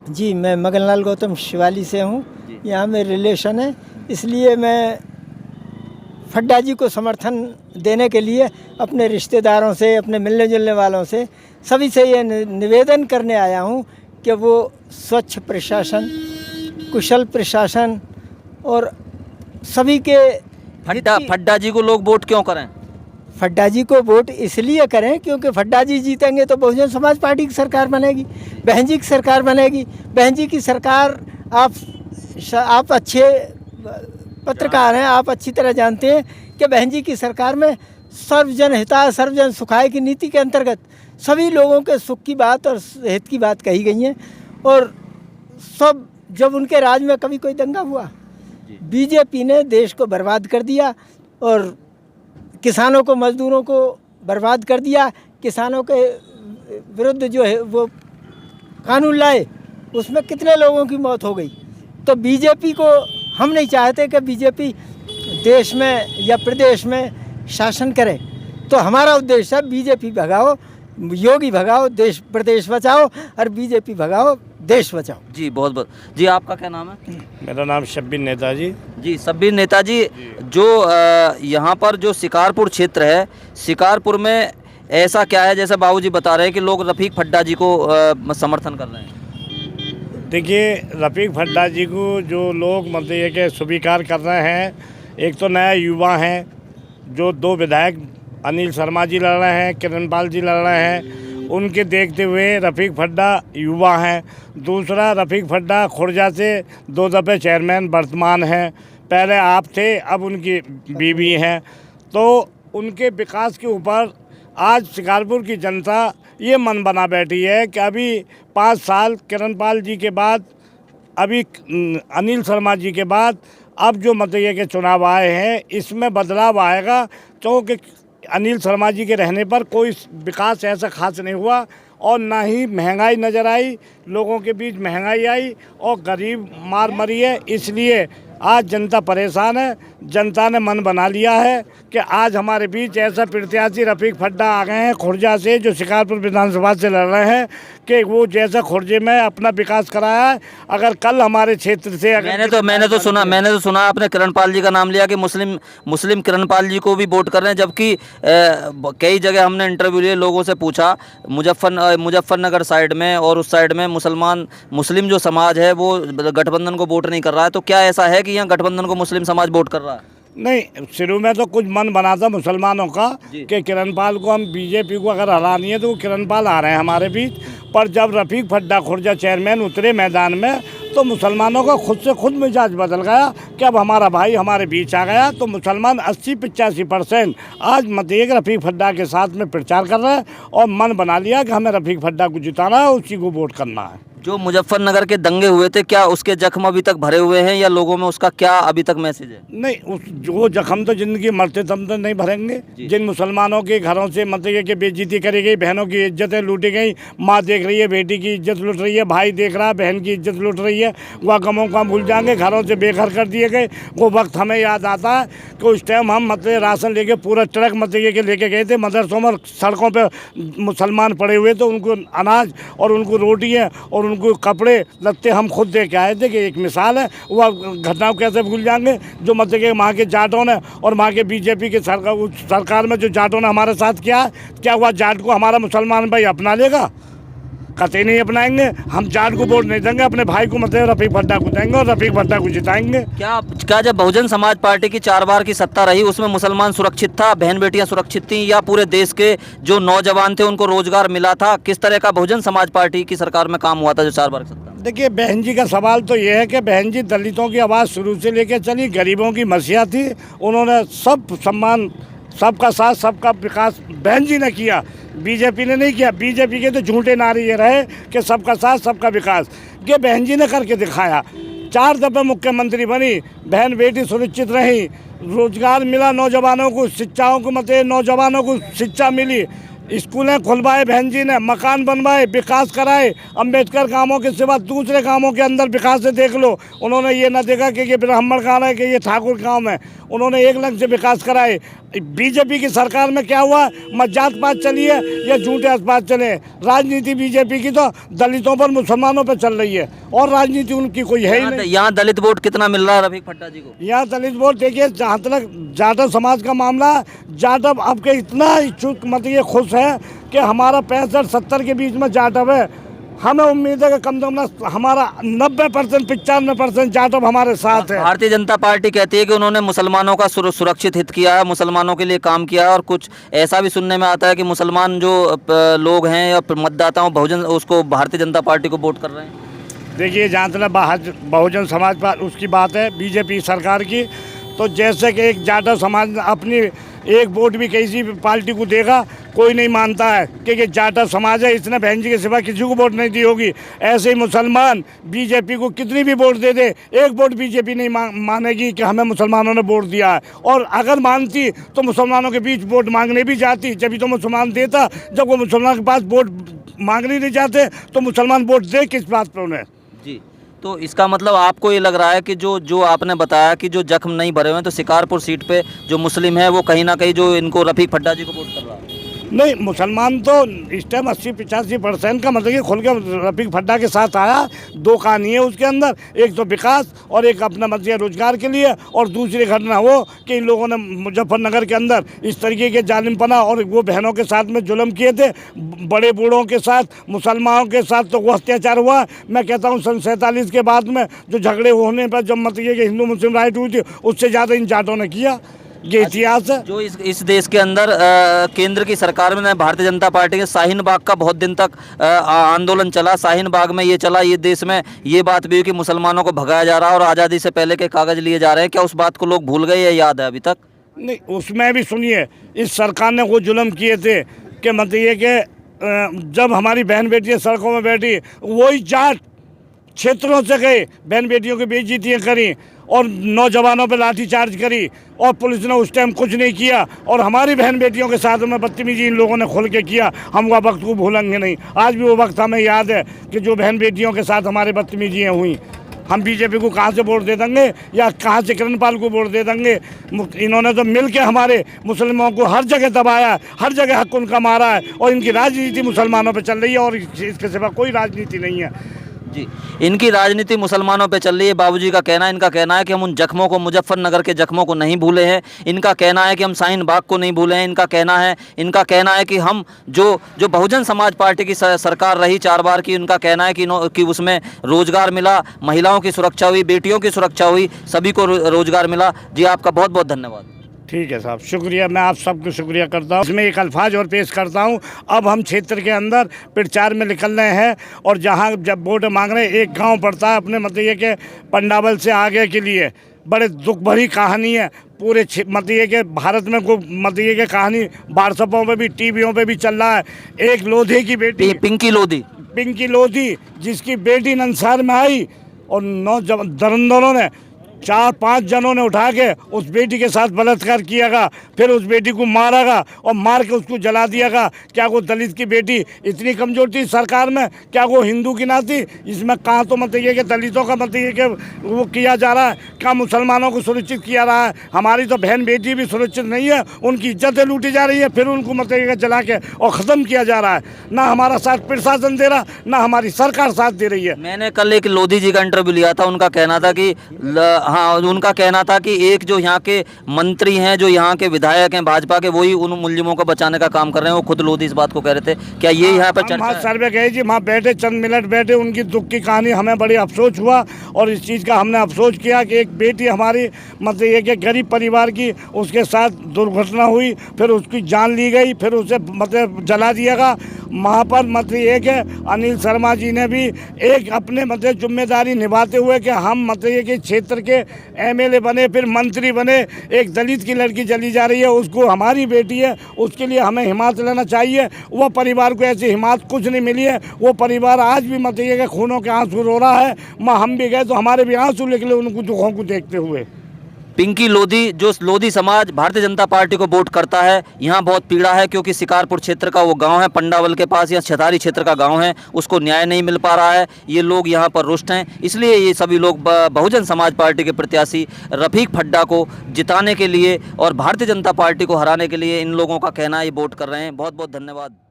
जी, मैं मगनलाल गौतम शिवाली से हूँ। यहाँ में रिलेशन है, इसलिए मैं फड्डा जी को समर्थन देने के लिए अपने रिश्तेदारों से, अपने मिलने जुलने वालों से, सभी से ये निवेदन करने आया हूँ कि वो स्वच्छ प्रशासन, कुशल प्रशासन और सभी के फड्डा जी को लोग वोट क्यों करें? फड्डा जी को वोट इसलिए करें क्योंकि फड्डा जी जीतेंगे तो बहुजन समाज पार्टी की सरकार बनेगी, बहन जी की सरकार बनेगी। बहन जी की सरकार, आप अच्छे पत्रकार हैं, आप अच्छी तरह जानते हैं कि बहन जी की सरकार में सर्वजन हिताय सर्वजन सुखाय की नीति के अंतर्गत सभी लोगों के सुख की बात और हित की बात कही गई है। और सब, जब उनके राज में कभी कोई दंगा हुआ, बीजेपी ने देश को बर्बाद कर दिया और किसानों को, मजदूरों को बर्बाद कर दिया। किसानों के विरुद्ध जो है वो कानून लाए, उसमें कितने लोगों की मौत हो गई। तो बीजेपी को हम नहीं चाहते कि बीजेपी देश में या प्रदेश में शासन करे। तो हमारा उद्देश्य है बीजेपी भगाओ, योगी भगाओ, देश प्रदेश बचाओ, और बीजेपी भगाओ, देश बचाओ। जी, बहुत बहुत। जी, आपका क्या नाम है? मेरा नाम शब्बीर नेताजी। जी, शब्बीर नेताजी, जो यहाँ पर जो शिकारपुर क्षेत्र है, शिकारपुर में ऐसा क्या है, जैसे बाबूजी बता रहे हैं कि लोग रफीक फड्डा जी को समर्थन कर रहे हैं? देखिए, रफीक फड्डा जी को जो लोग मतलब ये कि स्वीकार कर रहे हैं, एक तो नया युवा हैं, जो 2 विधायक अनिल शर्मा जी लड़ रहे हैं, किरणपाल जी लड़ रहे हैं, उनके देखते हुए रफीक फड्डा युवा हैं। दूसरा, रफीक फड्डा खुर्जा से 2 दफ़े चेयरमैन वर्तमान हैं, पहले आप थे, अब उनकी बीवी हैं। तो उनके विकास के ऊपर आज शिकारपुर की जनता ये मन बना बैठी है कि अभी 5 साल किरणपाल जी के बाद, अभी अनिल शर्मा जी के बाद, अब जो मतलब ये के चुनाव आए हैं, इसमें बदलाव आएगा। क्योंकि अनिल शर्मा जी के रहने पर कोई विकास ऐसा खास नहीं हुआ और ना ही महंगाई नज़र आई, लोगों के बीच महंगाई आई और गरीब मार मरी है। इसलिए आज जनता परेशान है। जनता ने मन बना लिया है कि आज हमारे बीच ऐसा प्रत्याशी रफीक फड्डा आ गए हैं खुर्जा से, जो शिकारपुर विधानसभा से लड़ रहे हैं, कि वो जैसा खुर्जे में अपना विकास कराया है, अगर कल हमारे क्षेत्र से अगर मैंने तो सुना आपने किरणपाल जी का नाम लिया कि मुस्लिम किरणपाल जी को भी वोट कर रहे हैं, जबकि कई जगह हमने इंटरव्यू लिए, लोगों से पूछा, मुजफ्फरनगर साइड में और उस साइड में मुस्लिम जो समाज है वो गठबंधन को वोट नहीं कर रहा है। तो क्या ऐसा है कि यहाँ गठबंधन को मुस्लिम समाज वोट कर रहा है? नहीं, शुरू में तो कुछ मन बना था मुसलमानों का कि किरणपाल को, हम बीजेपी को अगर हरानी है तो वो किरणपाल आ रहे हैं हमारे बीच। पर जब रफीक फड्डा खुर्जा चेयरमैन उतरे मैदान में, तो मुसलमानों का खुद मिजाज बदल गया कि अब हमारा भाई हमारे बीच आ गया। तो मुसलमान 80-85% आज मतलब रफीक फड्डा के साथ में प्रचार कर रहे हैं और मन बना लिया कि हमें रफीक फड्डा को जिताना है, उसी को वोट करना है। जो मुजफ्फरनगर के दंगे हुए थे, क्या उसके जख्म अभी तक भरे हुए हैं या लोगों में उसका क्या अभी तक मैसेज है? नहीं, जो जख्म तो जिंदगी मरते दम तो नहीं भरेंगे। जिन मुसलमानों के घरों से मतलब कि बेइज्जती करी गई, बहनों की इज्जतें लूटी गई, माँ देख रही है बेटी की इज्जत लूट रही है, भाई देख रहा है बहन की इज्जत लूट रही है, वह गमों का भूल जाएंगे, घरों से बेघर कर दिए गए। वो वक्त हमें याद आता है कि उस टाइम हम मतलब राशन लेके पूरा ट्रक मतलब के लेके गए थे मदरसों में, सड़कों पर मुसलमान पड़े हुए थे, उनको अनाज और उनको रोटियाँ और उनको कपड़े लत्ते हम खुद दे के आए थे। कि एक मिसाल है, वह घटनाओं कैसे भूल जाएंगे जो मतलब कि वहाँ के जाटों ने और वहाँ के बीजेपी के सरकार में जो जाटों ने हमारे साथ किया, क्या हुआ? जाट को हमारा मुसलमान भाई अपना लेगा? कतई नहीं अपनाएंगे। हम जाट को वोट नहीं देंगे, अपने भाई को मतलब रफीक फड्डा को देंगे और रफीक फड्डा को जिताएंगे। क्या जब बहुजन समाज पार्टी की 4 बार की सत्ता रही, उसमें मुसलमान सुरक्षित था, बहन बेटियां सुरक्षित थी, या पूरे देश के जो नौजवान थे उनको रोजगार मिला था? किस तरह का बहुजन समाज पार्टी की सरकार में काम हुआ था जो 4 बार की सत्ता? देखिए, बहन जी का सवाल तो ये है कि बहन जी दलितों की आवाज़ शुरू से लेकर चली, गरीबों की मसीहा थी। उन्होंने सब सम्मान, सबका साथ, सबका विकास बहन जी ने किया, बीजेपी ने नहीं किया। बीजेपी के तो झूठे नारे ये रहे कि सबका साथ सबका विकास, ये बहन जी ने करके दिखाया। 4 दफ़े मुख्यमंत्री बनी, बहन बेटी सुरक्षित रही, रोजगार मिला नौजवानों को, शिक्षाओं को मतलब नौजवानों को शिक्षा मिली, स्कूलें खुलवाए बहन जी ने, मकान बनवाए, विकास कराए। अम्बेडकर गांवों के सिवा दूसरे गांवों के अंदर विकास से देख लो, उन्होंने ये ना देखा कि ये ब्राह्मण गाँव है कि ये ठाकुर गाँव है। उन्होंने 1 लाख से विकास कराए। बीजेपी की सरकार में क्या हुआ, मत जात पात चली है या झूठे अस्पात चले। राजनीति बीजेपी की तो दलितों पर मुसलमानों पर चल रही है और राजनीति उनकी कोई है ही नहीं। यहाँ दलित वोट कितना मिल रहा है रफीक भट्टा जी को? यहाँ दलित वोट देखिए, जहाँ तक जाटव समाज का मामला, जाटव आपके इतना इच्छुक मतलब ये खुश है कि हमारा 65-70 के बीच में जाटव है। हमें उम्मीद है कि कम से कम हमारा 90% 95% जाटव हमारे साथ है। भारतीय जनता पार्टी कहती है कि उन्होंने मुसलमानों का सुरक्षित हित किया है, मुसलमानों के लिए काम किया है, और कुछ ऐसा भी सुनने में आता है कि मुसलमान जो लोग हैं या मतदाताओं बहुजन उसको भारतीय जनता पार्टी को वोट कर रहे हैं। देखिए, जहाँ तक बहुजन समाज पर उसकी बात है बीजेपी सरकार की, तो जैसे कि एक जाटव समाज अपनी एक वोट भी किसी भी पार्टी को देगा, कोई नहीं मानता है क्योंकि जाटव समाज है, इसने बहन जी के सिवा किसी को वोट नहीं दी होगी। ऐसे ही मुसलमान बीजेपी को कितनी भी वोट दे दे, एक वोट बीजेपी नहीं मानेगी कि हमें मुसलमानों ने वोट दिया है। और अगर मानती तो मुसलमानों के बीच वोट मांगने भी जाती, जब तो मुसलमान देता। जब वो मुसलमान के पास वोट मांगने नहीं जाते तो मुसलमान वोट दे किस बात पर उन्हें? जी, तो इसका मतलब आपको ये लग रहा है कि जो आपने बताया कि जो जख्म नहीं भरे हुए हैं, तो शिकारपुर सीट पे जो मुस्लिम है वो कहीं ना कहीं जो इनको रफीक भट्टा जी को वोट कर रहा है। नहीं, मुसलमान तो इस टाइम 80-85% का मतलब कि खुल के रफीक भट्टा के साथ आया। 2 कहानी है उसके अंदर, एक तो विकास और एक अपना मतलब रोजगार के लिए, और दूसरी घटना वो कि इन लोगों ने मुजफ्फरनगर के अंदर इस तरीके के जालिमपना और वो बहनों के साथ में जुल्म किए थे, बड़े बूढ़ों के साथ, मुसलमानों के साथ, तो वो अत्याचार हुआ। मैं कहता हूँ सन 47 के बाद में जो झगड़े होने पर जब मतलब कि हिंदू मुस्लिम राइट हुई थी, उससे ज़्यादा इन जाटों ने किया। ये इतिहास है। जो इस देश के अंदर केंद्र की सरकार में भारतीय जनता पार्टी के शाहीन बाग का बहुत दिन तक आंदोलन चला। शाहीन बाग में ये चला, ये देश में ये बात भी हुई कि मुसलमानों को भगाया जा रहा है और आज़ादी से पहले के कागज लिए जा रहे हैं। क्या उस बात को लोग भूल गए या याद है अभी तक? नहीं, उसमें भी सुनिए, इस सरकार ने वो जुल्म किए थे कि मतलब ये कि जब हमारी बहन बेटियाँ सड़कों में बैठी, वही जाट क्षेत्रों से गए, बहन बेटियों की बेइज्जतियाँ करी और नौजवानों पे लाठीचार्ज करी, और पुलिस ने उस टाइम कुछ नहीं किया। और हमारी बहन बेटियों के साथ में बदतमीजी इन लोगों ने खुल के किया। हम वो वक्त को भूलेंगे नहीं। आज भी वो वक्त हमें याद है कि जो बहन बेटियों के साथ हमारे बदतमीजियाँ हुई। हम बीजेपी को कहाँ से वोट दे देंगे या कहाँ से किरणपाल को वोट दे देंगे? इन्होंने तो मिल के हमारे मुसलमानों को हर जगह दबाया, हर जगह हक उनका मारा है, और इनकी राजनीति मुसलमानों पर चल रही है और इसके सिवा कोई राजनीति नहीं है। जी, इनकी राजनीति मुसलमानों पे चल रही है। बाबूजी का कहना है, इनका कहना है कि हम उन जख्मों को, मुजफ्फरनगर के जख्मों को नहीं भूले हैं। इनका कहना है कि हम शाहीन बाग को नहीं भूले हैं। इनका कहना है कि हम जो बहुजन समाज पार्टी की सरकार रही 4 बार की, उनका कहना है कि उसमें रोजगार मिला, महिलाओं की सुरक्षा हुई, बेटियों की सुरक्षा हुई, सभी को रोजगार मिला। जी, आपका बहुत बहुत धन्यवाद। ठीक है साहब, शुक्रिया। मैं आप सबको शुक्रिया करता हूँ। इसमें एक अल्फाज और पेश करता हूँ। अब हम क्षेत्र के अंदर प्रचार में निकल रहे हैं, और जहाँ जब वोट मांग रहे हैं, एक गांव पड़ता है अपने मतलब ये कि पंडावल से आगे के लिए। बड़े दुख भरी कहानी है पूरे मतलब ये कि भारत में को मतलब ये कि कहानी व्हाट्सएपों पे भी, टीवियों पे भी चल रहा है। एक लोधी की बेटी, पिंकी लोधी, जिसकी बेटी नंसार में आई और 9 दरंदरों ने 4-5 जनों ने उठा के उस बेटी के साथ बलात्कार कियागा, फिर उस बेटी को मारागा और मार के उसको जला दियागा। क्या वो दलित की बेटी इतनी कमजोर थी सरकार में? क्या वो हिंदू की ना थी? इसमें कहाँ तो मतलब ये कि दलितों का मतलब ये कि वो किया जा रहा है, क्या मुसलमानों को सुरक्षित किया रहा है? हमारी तो बहन बेटी भी सुरक्षित नहीं है, उनकी इज्जतें लूटी जा रही है, फिर उनको मतलब ये जला के और ख़त्म किया जा रहा है। ना हमारा साथ प्रशासन दे रहा, ना हमारी सरकार साथ दे रही है। मैंने कल एक लोधी जी का इंटरव्यू लिया था, उनका कहना था कि हाँ, उनका कहना था कि एक जो यहाँ के मंत्री हैं, जो यहाँ के विधायक हैं भाजपा के, वही उन मुल्जिमों को बचाने का काम कर रहे हैं। वो खुद लोधी इस बात को कह रहे थे। क्या ये यहाँ पर चर्चा है? सर्वे गए जी, वहाँ बैठे, चंद मिनट बैठे, उनकी दुख की कहानी हमें बड़ी अफसोस हुआ, और इस चीज़ का हमने अफसोस किया कि एक बेटी हमारी मतलब ये कि गरीब परिवार की, उसके साथ दुर्घटना हुई, फिर उसकी जान ली गई, फिर उसे मतलब जला दिया गया। वहाँ पर मतलब ये कि अनिल शर्मा जी ने भी एक अपने मतलब जिम्मेदारी निभाते हुए कि हम मतलब ये कि क्षेत्र के एमएलए बने, फिर मंत्री बने। एक दलित की लड़की जली जा रही है, उसको हमारी बेटी है, उसके लिए हमें हिम्मत लेना चाहिए। वो परिवार को ऐसी हिम्मत कुछ नहीं मिली है। वो परिवार आज भी मतलब ये कि खूनों के आंसू रो रहा है। माँ हम भी गए तो हमारे भी आंसू निकले उनको दुखों को देखते हुए। पिंकी लोधी, जो लोधी समाज भारतीय जनता पार्टी को वोट करता है, यहाँ बहुत पीड़ा है क्योंकि शिकारपुर क्षेत्र का वो गांव है, पंडावल के पास, या छतारी क्षेत्र का गांव है, उसको न्याय नहीं मिल पा रहा है। ये लोग यहाँ पर रुष्ट हैं, इसलिए ये सभी लोग बहुजन समाज पार्टी के प्रत्याशी रफीक फड्डा को जिताने के लिए और भारतीय जनता पार्टी को हराने के लिए इन लोगों का कहना है ये वोट कर रहे हैं। बहुत बहुत धन्यवाद।